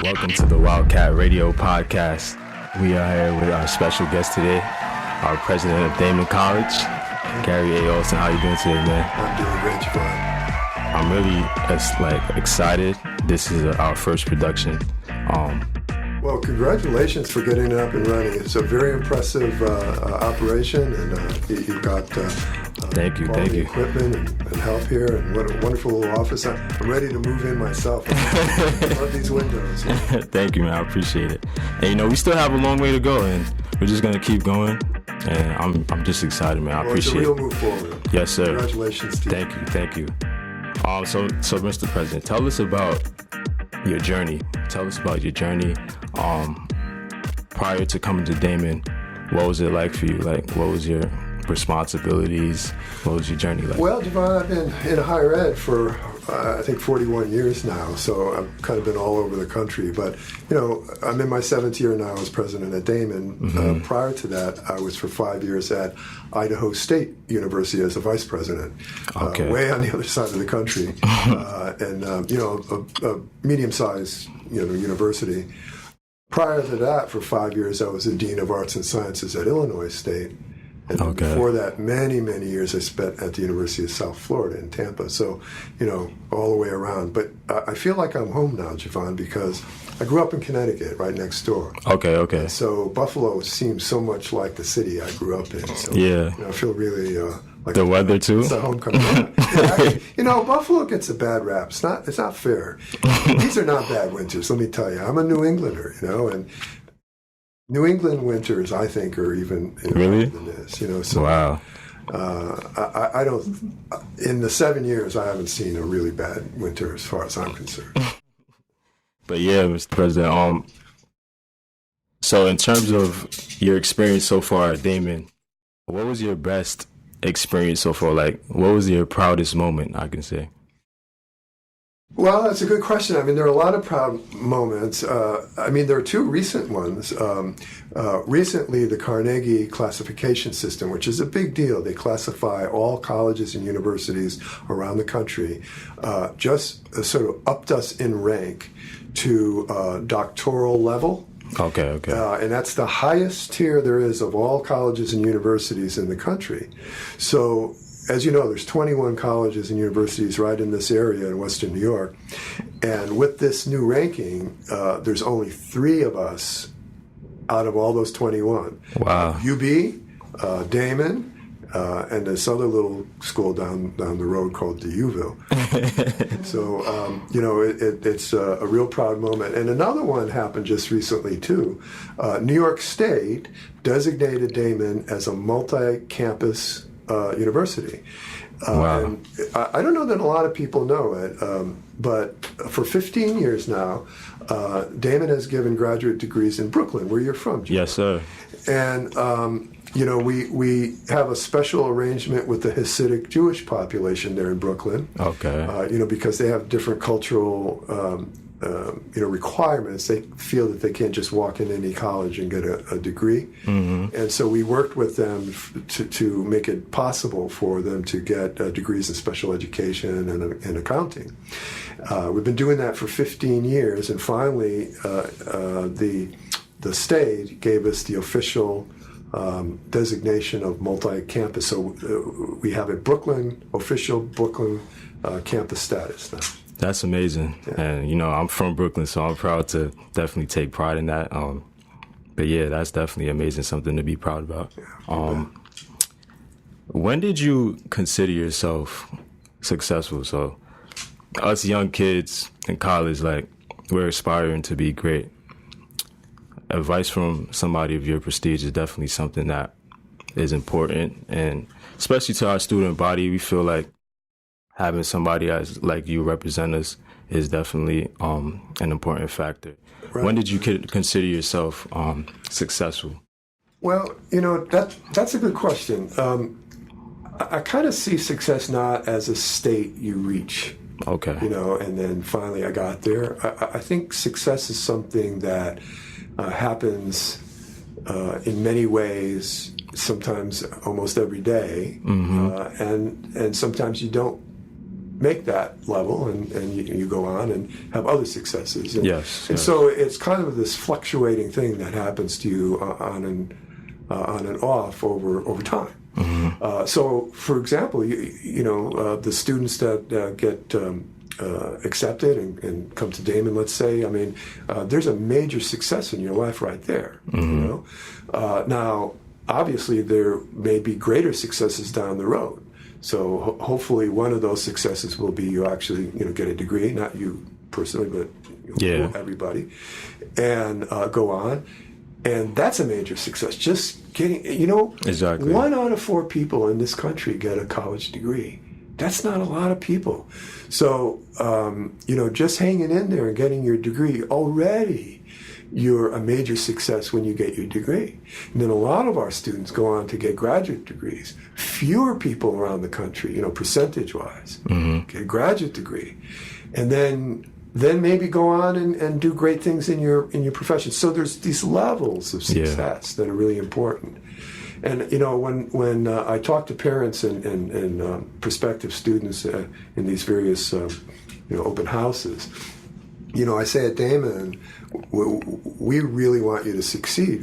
Welcome to the Wildcat Radio podcast. We are here with our special guest today, our president of Daemen College, Gary A. Olson. How you doing today, man? I'm doing great, Jevon. I'm really excited. This is our first production. Well, congratulations for getting it up and running. It's a very impressive operation, and you've got Thank you. equipment and help here, and what a wonderful little office. I'm ready to move in myself. I love these windows. Thank you, man. I appreciate it. And we still have a long way to go, and we're just gonna keep going. And I'm just excited, man. I appreciate it. It's a real move forward. Yes, sir. Congratulations to you. Thank you. So, Mr. President, tell us about your journey. Tell us about your journey. Prior to coming to Daemen, what was it like for you? Like, what was your responsibilities? What was your journey like? Well, Jevon, I've been in higher ed for I think 41 years now, so I've kind of been all over the country. But I'm in my 7th year now as president at Daemen. Mm-hmm. Prior to that, I was for 5 years at Idaho State University as a vice president, way on the other side of the country, and a medium-sized university. Prior to that, for 5 years, I was the dean of arts and sciences at Illinois State. And before that, many, many years I spent at the University of South Florida in Tampa. So, all the way around. But I feel like I'm home now, Jevon, because I grew up in Connecticut, right next door. Okay. And so Buffalo seems so much like the city I grew up in. So, yeah. I feel really like the weather too. It's a homecoming. Buffalo gets a bad rap. It's not fair. These are not bad winters. Let me tell you. I'm a New Englander, and New England winters, I think, are even really than this. So, wow. I don't. In the 7 years, I haven't seen a really bad winter, as far as I'm concerned. But yeah, Mr. President. So in terms of your experience so far at Daemen, what was your best experience so far? Like, what was your proudest moment, I can say? Well, that's a good question. I mean, there are a lot of proud moments. There are two recent ones. Recently, the Carnegie classification system, which is a big deal. They classify all colleges and universities around the country, just sort of upped us in rank to doctoral level. Okay. And that's the highest tier there is of all colleges and universities in the country. So, as you know, there's 21 colleges and universities right in this area in Western New York. And with this new ranking, there's only 3 of us out of all those 21. Wow. UB, Daemen, and this other little school down the road called DeUville. So, it's a real proud moment. And another one happened just recently, too. New York State designated Daemen as a multi-campus university. Wow. And I don't know that a lot of people know it, but for 15 years now, Daemen has given graduate degrees in Brooklyn, where you're from, Jim. Yes, sir. And, we have a special arrangement with the Hasidic Jewish population there in Brooklyn. Okay. Because they have different cultural requirements. They feel that they can't just walk in any college and get a degree. Mm-hmm. And so we worked with them to make it possible for them to get degrees in special education and accounting. We've been doing that for 15 years, and finally the state gave us the official designation of multi-campus. So we have a official Brooklyn campus status now. That's amazing. Yeah. And, I'm from Brooklyn, so I'm proud to definitely take pride in that. But yeah, that's definitely amazing, something to be proud about. Yeah, when did you consider yourself successful? So us young kids in college, we're aspiring to be great. Advice from somebody of your prestige is definitely something that is important. And especially to our student body, we feel like having somebody like you represent us is definitely an important factor. Right. When did you consider yourself successful? Well, that's a good question. I kind of see success not as a state you reach. Okay. And then finally I got there. I think success is something that happens in many ways, sometimes almost every day, mm-hmm. And sometimes you don't make that level, and you go on and have other successes. And, yes. So it's kind of this fluctuating thing that happens to you on and off over time. Mm-hmm. So, for example, the students that get accepted and come to Daemen, let's say, I mean, there's a major success in your life right there. Mm-hmm. Now, obviously, there may be greater successes down the road. So hopefully one of those successes will be you actually, get a degree, not you personally, but everybody, and go on. And that's a major success. Just getting, exactly. 1 out of 4 people in this country get a college degree. That's not a lot of people. So, just hanging in there and getting your degree, already you're a major success when you get your degree. And then a lot of our students go on to get graduate degrees. Fewer people around the country, percentage-wise, get a graduate degree. And then maybe go on and do great things in your profession. So there's these levels of success that are really important. And when I talk to parents and prospective students in these various open houses, I say at Daemen, we really want you to succeed.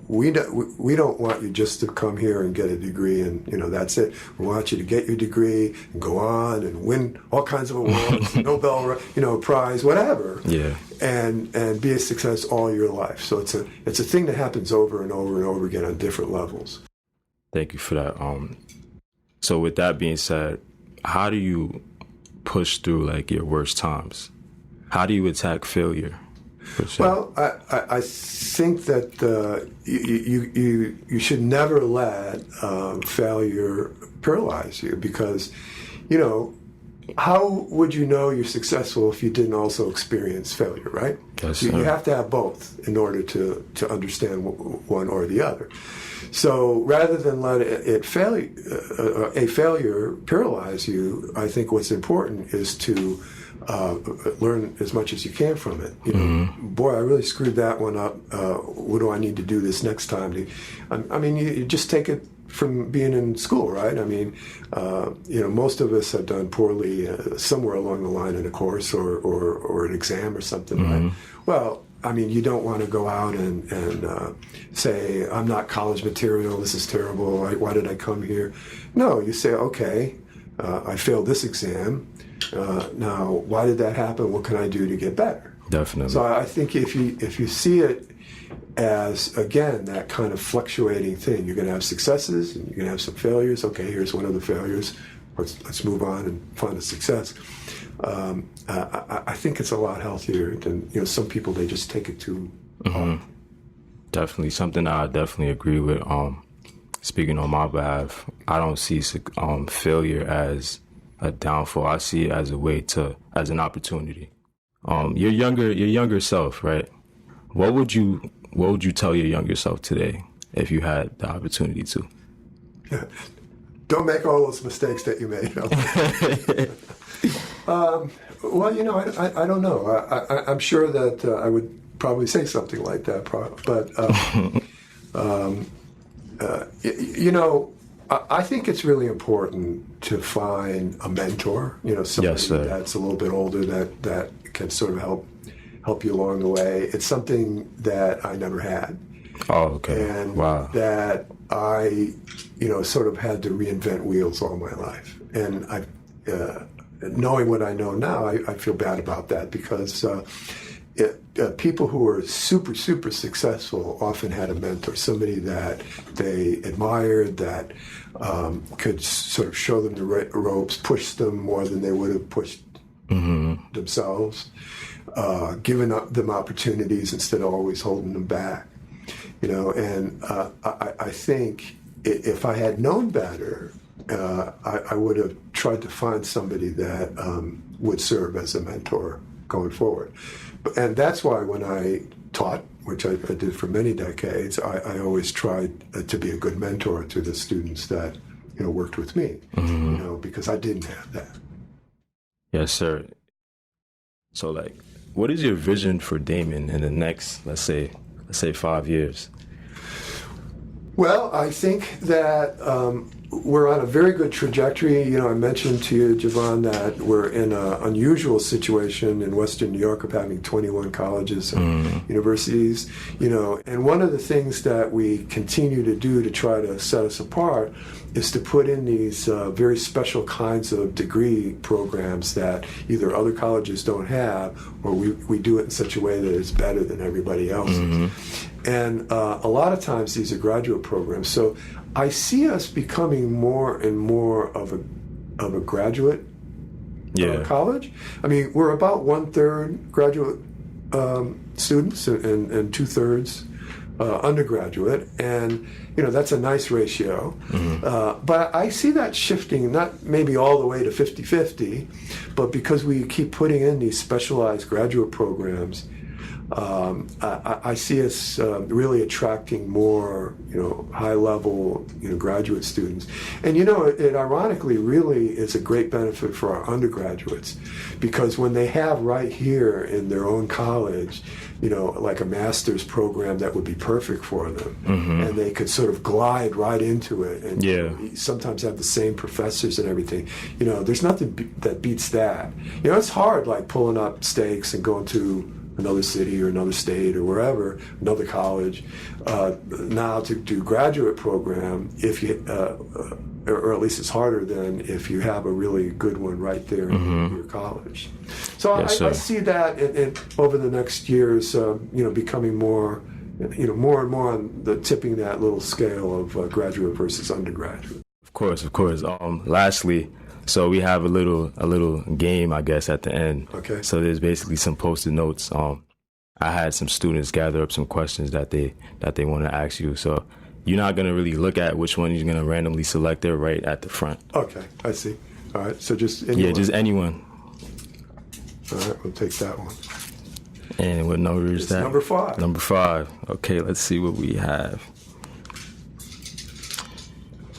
We don't want you just to come here and get a degree and that's it. We want you to get your degree and go on and win all kinds of awards, Nobel Prize, whatever. Yeah. And be a success all your life. So it's a thing that happens over and over and over again on different levels. Thank you for that. So with that being said, how do you push through like your worst times? How do you attack failure? Well, I think that you should never let failure paralyze you, because, how would you know you're successful if you didn't also experience failure, right? Yes, you have to have both in order to understand one or the other. So rather than let a failure paralyze you, I think what's important is to learn as much as you can from it. Boy, I really screwed that one up. What do I need to do this next time? You just take it from being in school, right? I mean, most of us have done poorly somewhere along the line in a course or an exam or something, right? Well, you don't want to go out and say, I'm not college material, this is terrible, why did I come here? No, you say, okay, I failed this exam. Now, why did that happen? What can I do to get better? Definitely. So I think if you see it as, again, that kind of fluctuating thing, you're going to have successes and you're going to have some failures. Okay, here's one of the failures. Let's move on and find a success. I think it's a lot healthier than some people, they just take it too hard. Definitely something I definitely agree with. Speaking on my behalf, I don't see failure as a downfall. I see it as a way as an opportunity. Your younger self, right? What would you tell your younger self today if you had the opportunity to? Don't make all those mistakes that you made. Well, I don't know. I'm sure that I would probably say something like that, but I think it's really important to find a mentor, somebody that's a little bit older that can sort of help you along the way. It's something that I never had. Oh, okay. And wow. That I, sort of had to reinvent wheels all my life. And knowing what I know now, I feel bad about that, because people who are super, super successful often had a mentor, somebody that they admired, that could sort of show them the ropes, push them more than they would have pushed themselves, giving them opportunities instead of always holding them back. And I think if I had known better, I would have tried to find somebody that would serve as a mentor going forward. And that's why when I taught, which I did for many decades, I always tried to be a good mentor to the students that worked with me, because I didn't have that. Yes, sir. So, what is your vision for Daemen in the next, let's say 5 years? Well, I think that we're on a very good trajectory. You know, I mentioned to you, Jevon, that we're in an unusual situation in Western New York of having 21 colleges and universities. You know, and one of the things that we continue to do to try to set us apart is to put in these very special kinds of degree programs that either other colleges don't have, or we do it in such a way that it's better than everybody else's. And a lot of times these are graduate programs. So I see us becoming more and more of a graduate college. I mean, we're about 1/3 graduate students and 2/3 undergraduate, and you know, that's a nice ratio. But I see that shifting, not maybe all the way to 50-50, but because we keep putting in these specialized graduate programs, I see us really attracting more, you know, high-level, you know, graduate students. And you know, it ironically really is a great benefit for our undergraduates, because when they have right here in their own college, you know, like a master's program that would be perfect for them, and they could sort of glide right into it, and you know, sometimes have the same professors and everything. You know, there's nothing that beats that. You know, it's hard, like pulling up stakes and going to another city or another state or wherever, another college. Now to do graduate program, if you, or at least it's harder than if you have a really good one right there in your college. So I see that over the next years, you know, becoming more, you know, more and more on the tipping that little scale of graduate versus undergraduate. Of course. Lastly, so we have a little game, I guess, at the end. Okay. So there's basically some Post-it notes. I had some students gather up some questions that they want to ask you. So you're not gonna really look at which one you're gonna randomly select there right at the front. Okay, I see. All right. So just anyone. Yeah, just anyone. All right, we'll take that one. And what number is that? Number 5. Number 5. Okay, let's see what we have.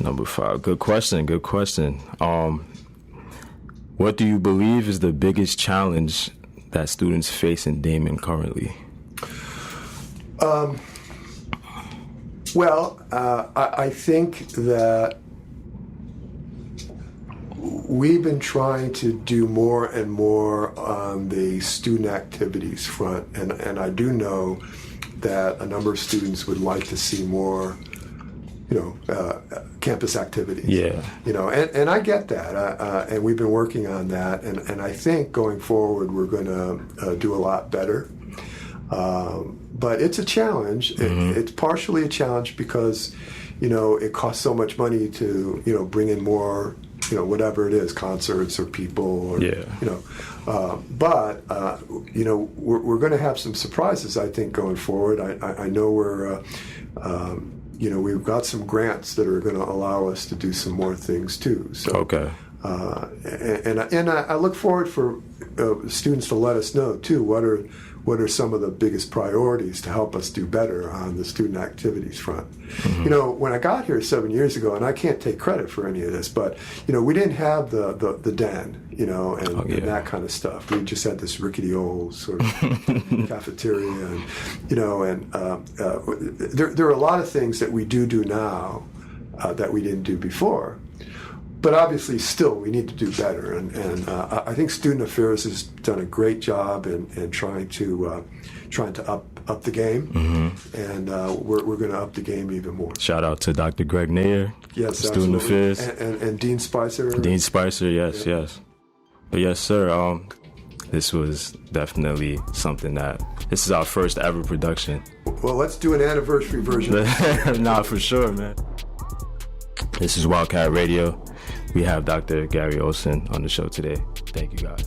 Number 5. Good question. What do you believe is the biggest challenge that students face in Daemen currently? Well, I think that we've been trying to do more and more on the student activities front, and I do know that a number of students would like to see more, you know, campus activities. Yeah. You know, and I get that, and we've been working on that, and I think going forward we're going to do a lot better. But it's a challenge. It's partially a challenge because, you know, it costs so much money to, you know, bring in more, you know, whatever it is, concerts or people, or, you know. But, you know, we're going to have some surprises, I think, going forward. I know we're, you know, we've got some grants that are going to allow us to do some more things, too. So, okay. And I look forward for students to let us know, too, what are some of the biggest priorities to help us do better on the student activities front. You know, when I got here 7 years ago, and I can't take credit for any of this, but, you know, we didn't have the den, you know, and that kind of stuff. We just had this rickety old sort of cafeteria, and, you know, and there are a lot of things that we do now that we didn't do before. But obviously, still, we need to do better, and I think Student Affairs has done a great job in trying to up the game, and we're going to up the game even more. Shout out to Dr. Greg Nair, yes, Student Affairs, and Dean Spicer. Dean Spicer, yes. But yes, sir. This was definitely something this is our first ever production. Well, let's do an anniversary version. Nah, for sure, man. This is Wildcat Radio. We have Dr. Gary Olson on the show today. Thank you, guys.